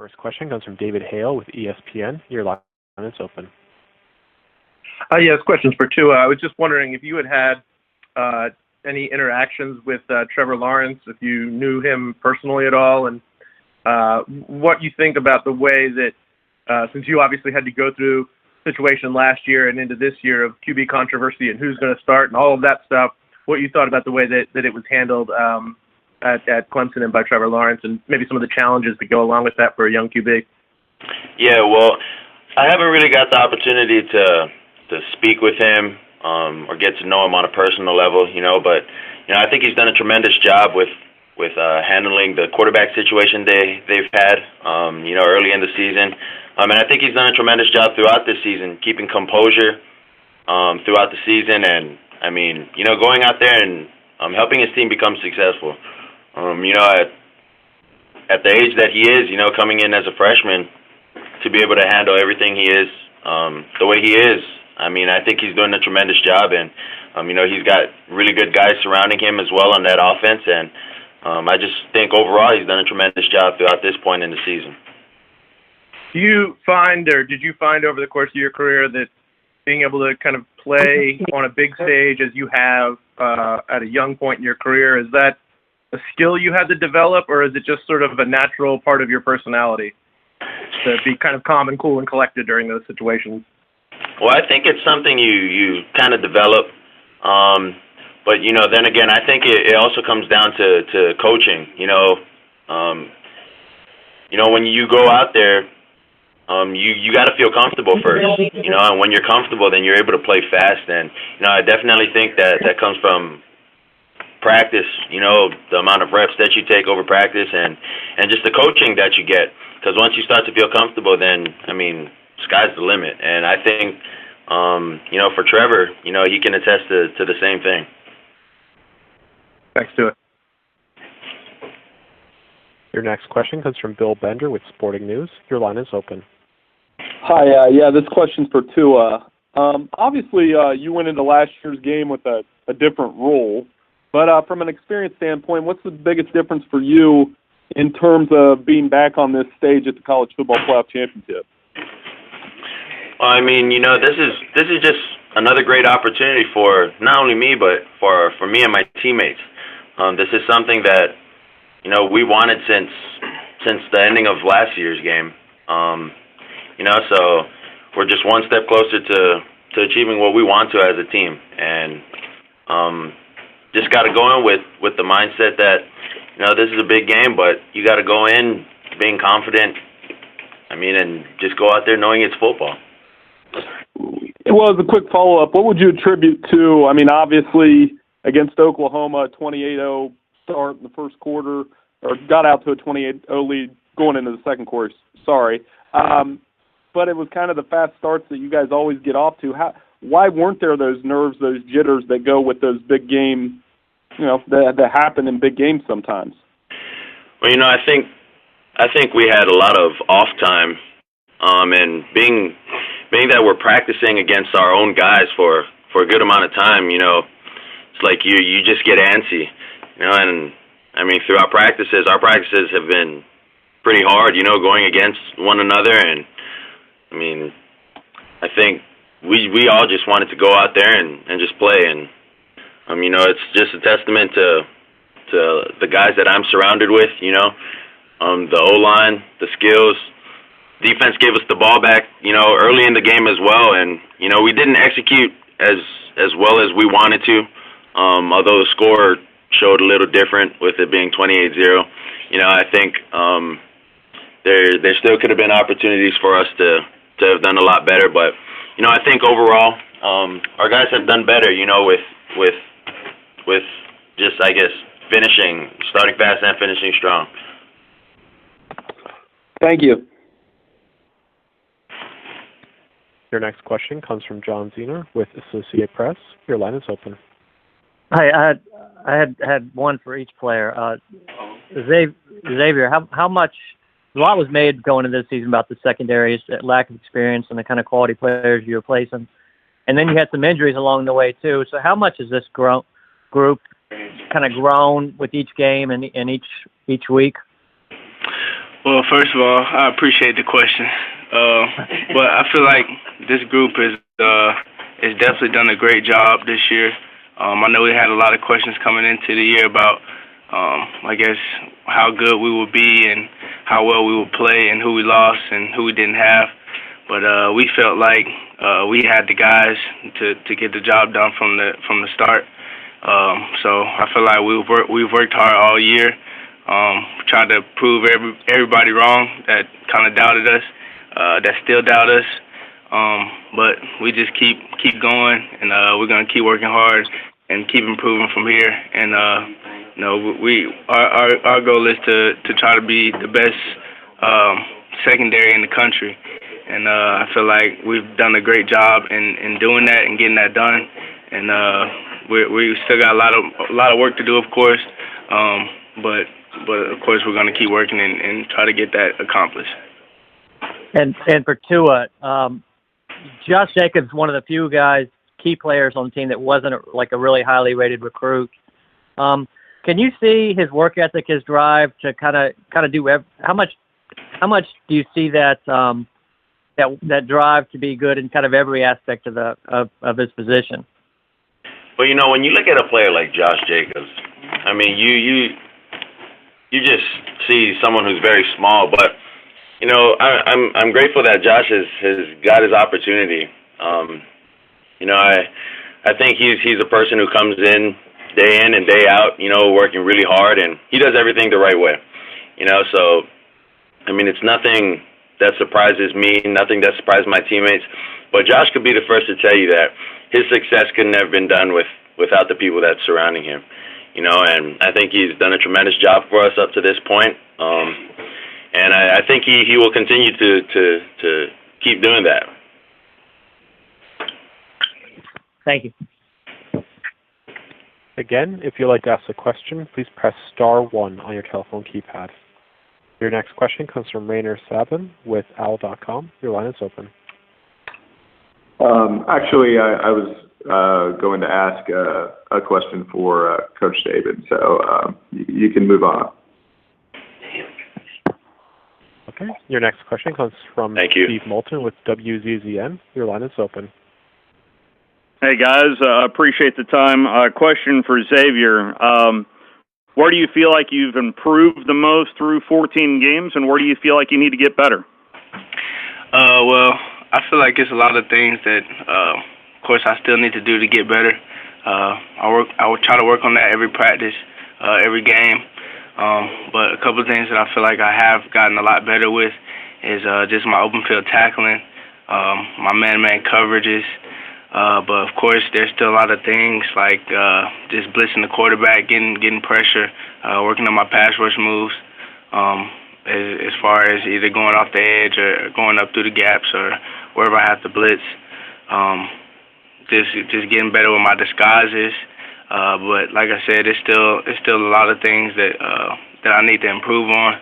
First question comes from David Hale with ESPN. Your line is open. Yes, questions for Tua. I was just wondering if you had any interactions with Trevor Lawrence, if you knew him personally at all, and what you think about the way that, since you obviously had to go through the situation last year and into this year of QB controversy and who's going to start and all of that stuff, what you thought about the way that it was handled at Clemson and by Trevor Lawrence, and maybe some of the challenges that go along with that for a young QB. Yeah, well, I haven't really got the opportunity to speak with him or get to know him on a personal level, but I think he's done a tremendous job with handling the quarterback situation they've had, early in the season. And I think he's done a tremendous job throughout this season, keeping composure throughout the season, and going out there and helping his team become successful. At the age that he is, coming in as a freshman, to be able to handle everything he is, the way he is, I think he's doing a tremendous job, and he's got really good guys surrounding him as well on that offense, and I just think overall he's done a tremendous job throughout this point in the season. Do you find, or did you find over the course of your career, that being able to kind of play on a big stage as you have at a young point in your career, is that a skill you had to develop, or is it just sort of a natural part of your personality to be kind of calm and cool and collected during those situations? Well, I think it's something you kind of develop, but then again, I think it also comes down to coaching. When you go out there, you got to feel comfortable first, and when you're comfortable, then you're able to play fast. And, I definitely think that comes from practice, the amount of reps that you take over practice and just the coaching that you get. Because once you start to feel comfortable, then, sky's the limit. And I think, for Trevor, he can attest to the same thing. Thanks to it. Your next question comes from Bill Bender with Sporting News. Your line is open. Hi, this question's for Tua. Obviously, you went into last year's game with a different role, but from an experience standpoint, what's the biggest difference for you in terms of being back on this stage at the College Football Playoff Championship? Well, this is just another great opportunity for not only me, but for me and my teammates. This is something that we wanted since the ending of last year's game. So we're just one step closer to achieving what we want to as a team, and just got to go in with the mindset that this is a big game, but you got to go in being confident. And just go out there knowing it's football. Well, as a quick follow-up, what would you attribute to, obviously, against Oklahoma, 28-0 start in the first quarter, or got out to a 28-0 lead going into the second quarter, but it was kind of the fast starts that you guys always get off to. Why weren't there those nerves, those jitters that go with those big games, that happen in big games sometimes? Well, I think we had a lot of off time, and being that we're practicing against our own guys for a good amount of time, it's like you just get antsy, and through our practices have been pretty hard, going against one another, and I think we all just wanted to go out there and just play, and it's just a testament to the guys that I'm surrounded with, the O-line, the skills. Defense gave us the ball back, early in the game as well, and we didn't execute as well as we wanted to, although the score showed a little different with it being 28-0. I think there still could have been opportunities for us to have done a lot better, but I think overall our guys have done better, with just, I guess, starting fast and finishing strong. Thank you. Your next question comes from John Zener with Associated Press. Your line is open. Hi, I had one for each player. Xavier, how much? A lot was made going into this season about the secondaries, lack of experience, and the kind of quality players you're replacing, and then you had some injuries along the way too. So how much has this group kind of grown with each game and each week? Well, first of all, I appreciate the question, but I feel like this group is definitely done a great job this year. I know we had a lot of questions coming into the year about, I guess, how good we would be and how well we would play and who we lost and who we didn't have. But we felt like we had the guys to get the job done from the start. So I feel like we've worked hard all year. Tried to prove everybody wrong that kind of doubted us, that still doubt us. But we just keep going, and we're gonna keep working hard and keep improving from here. And our goal is to try to be the best secondary in the country. And I feel like we've done a great job in doing that and getting that done. And we still got a lot of work to do, of course. But of course we're going to keep working and try to get that accomplished. And for Tua, Josh Jacobs, one of the few guys, key players on the team that wasn't a really highly rated recruit. Can you see his work ethic, his drive to kind of do how much do you see that that drive to be good in kind of every aspect of his position? Well, when you look at a player like Josh Jacobs, I mean, you just see someone who's very small, but I'm grateful that Josh has got his opportunity. I think he's a person who comes in and day out, working really hard, and he does everything the right way. So I mean, it's nothing that surprises me, nothing that surprises my teammates. But Josh could be the first to tell you that his success couldn't have been done without the people that's surrounding him. And I think he's done a tremendous job for us up to this point. And I think he will continue to keep doing that. Thank you. Again, if you'd like to ask a question, please press *1 on your telephone keypad. Your next question comes from Rainer Sabin with OWL.com. Your line is open. Actually, I was going to ask a question for Coach Saban, so you can move on. Okay. Your next question comes from Steve Moulton with WZZN. Your line is open. Hey, guys. Appreciate the time. Question for Xavier. Where do you feel like you've improved the most through 14 games, and where do you feel like you need to get better? Well, I feel like it's a lot of things that, of course, I still need to do to get better. I will try to work on that every practice, every game. But a couple of things that I feel like I have gotten a lot better with is just my open field tackling, my man-to-man coverages. But, of course, there's still a lot of things like just blitzing the quarterback, getting pressure, working on my pass rush moves, as far as either going off the edge or going up through the gaps or wherever I have to blitz. Just getting better with my disguises. But like I said, it's still a lot of things that I need to improve on.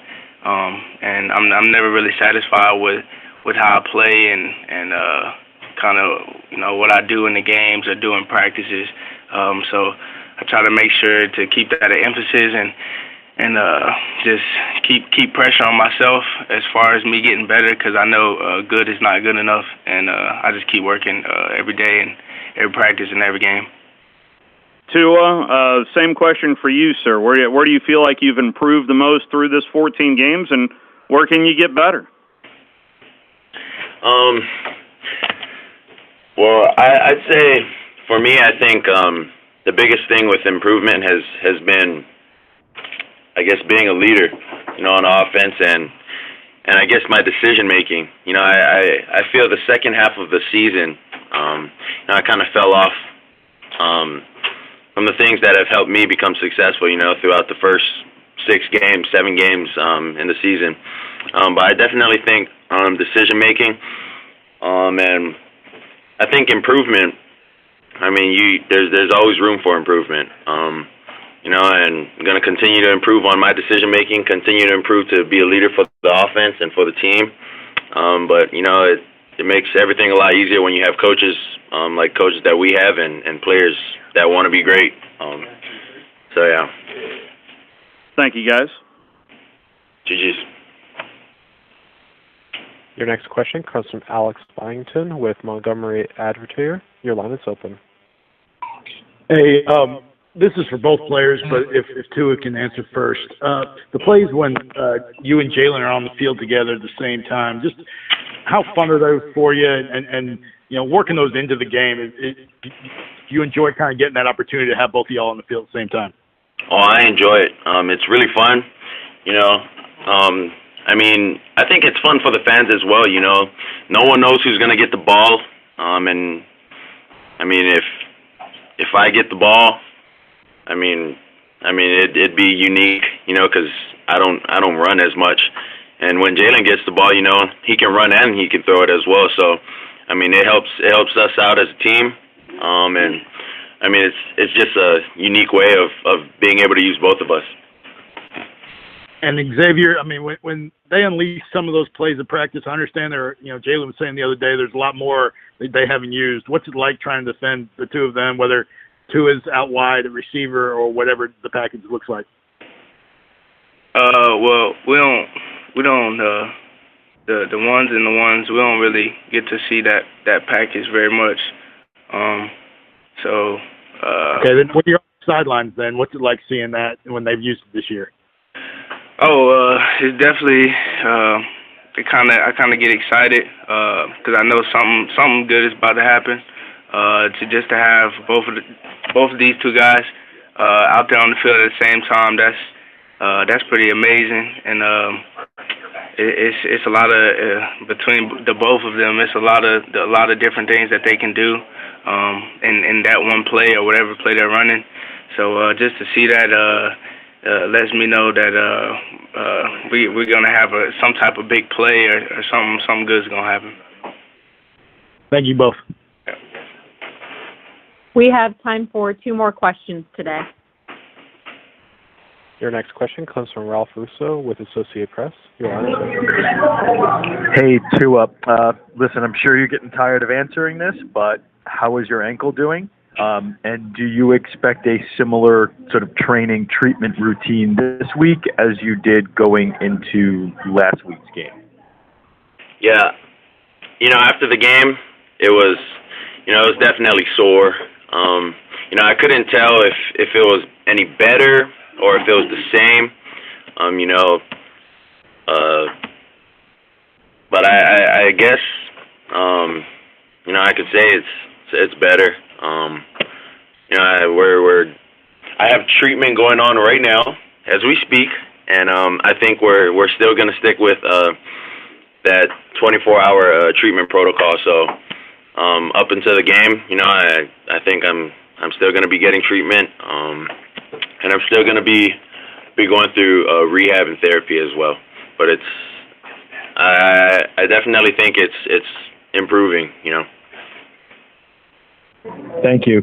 And I'm never really satisfied with how I play and kind of what I do in the games or do in practices. So I try to make sure to keep that an emphasis and just keep pressure on myself as far as me getting better, because I know good is not good enough, and I just keep working every day and every practice and every game. Tua, same question for you, sir. Where do you feel like you've improved the most through this 14 games, and where can you get better? Well, I'd say for me, I think the biggest thing with improvement has been, I guess, being a leader, on offense and I guess my decision making. I feel the second half of the season, I kind of fell off from the things that have helped me become successful, throughout the first 7 games in the season. But I definitely think decision making, and I think improvement. I mean, there's always room for improvement. And I'm going to continue to improve on my decision making, continue to improve to be a leader for the offense and for the team. But it makes everything a lot easier when you have coaches like coaches that we have and players that want to be great. So yeah. Thank you, guys. GG's. Your next question comes from Alex Byington with Montgomery Advertiser. Your line is open. Hey, this is for both players, but if Tua can answer first. The plays when you and Jalen are on the field together at the same time, just how fun are those for you? And working those into the game, do you enjoy kind of getting that opportunity to have both of y'all on the field at the same time? Oh, I enjoy it. It's really fun. I think it's fun for the fans as well. No one knows who's going to get the ball. If I get the ball, it'd be unique, because I don't run as much. And when Jalen gets the ball, he can run and he can throw it as well. So, it helps us out as a team. It's just a unique way of being able to use both of us. And Xavier, when they unleash some of those plays of practice, I understand Jalen was saying the other day there's a lot more that they haven't used. What's it like trying to defend the two of them, whether Tua's out wide, a receiver, or whatever the package looks like? Well, we don't the ones and the ones, we don't really get to see that package very much. Okay, then when you're on the sidelines, then what's it like seeing that when they've used it this year? It's definitely I kind of get excited because I know something good is about to happen. To have both of these two guys out there on the field at the same time, that's pretty amazing. And it's a lot of between the both of them. It's a lot of different things that they can do in that one play or whatever play they're running. So just to see that lets me know that we're gonna have some type of big play or something good's gonna happen. Thank you both. Yeah. We have time for 2 more questions today. Your next question comes from Ralph Russo with Associated Press. Your line is open. Hey, Tua. Listen, I'm sure you're getting tired of answering this, but how is your ankle doing? And do you expect a similar sort of training treatment routine this week as you did going into last week's game? Yeah. After the game, it was definitely sore. I couldn't tell if it was any better or if it was the same. But I guess, I could say it's better. I have treatment going on right now as we speak, and I think we're still going to stick with that 24-hour treatment protocol. So up until the game, I think I'm still going to be getting treatment, and I'm still going to be going through rehab and therapy as well. But I definitely think it's improving. Thank you.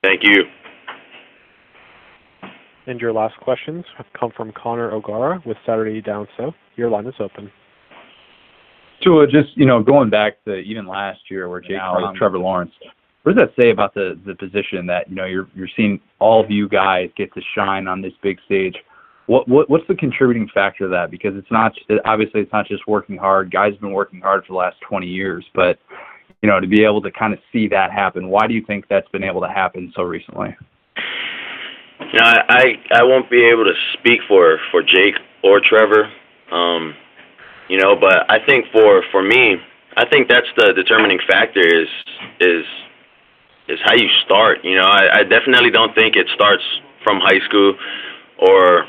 Thank you. And your last questions have come from Connor O'Gara with Saturday Down South. Your line is open. Tua, just, going back to even last year where Jake Fromm, Trevor Lawrence, what does that say about the position that, you're seeing all of you guys get to shine on this big stage? What's the contributing factor to that? Because obviously it's not just working hard. Guys have been working hard for the last 20 years, but to be able to kind of see that happen, why do you think that's been able to happen so recently? I won't be able to speak for Jake or Trevor, but I think for me, I think that's the determining factor is how you start. I definitely don't think it starts from high school or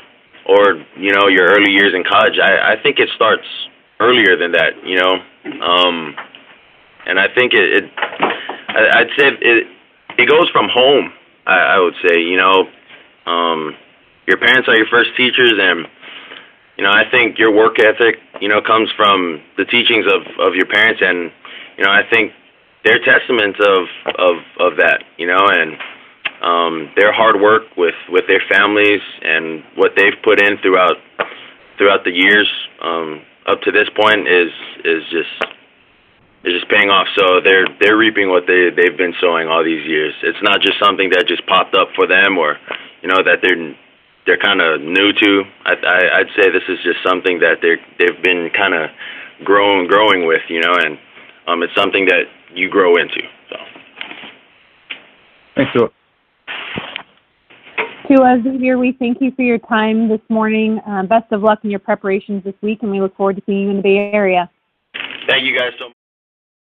your early years in college. I think it starts earlier than that. And I think I'd say it goes from home. I would say, your parents are your first teachers, and I think your work ethic, comes from the teachings of your parents, and I think they're testaments of that, and their hard work with their families and what they've put in throughout the years up to this point is just paying off. So they're reaping what they've been sowing all these years. It's not just something that just popped up for them or that they're kind of new to. I'd say this is just something that they've been kind of growing with, you know, and it's something that you grow into. So. Thanks, Tua. Tua, Xavier, we thank you for your time this morning. Best of luck in your preparations this week, and we look forward to seeing you in the Bay Area. Thank you guys so much.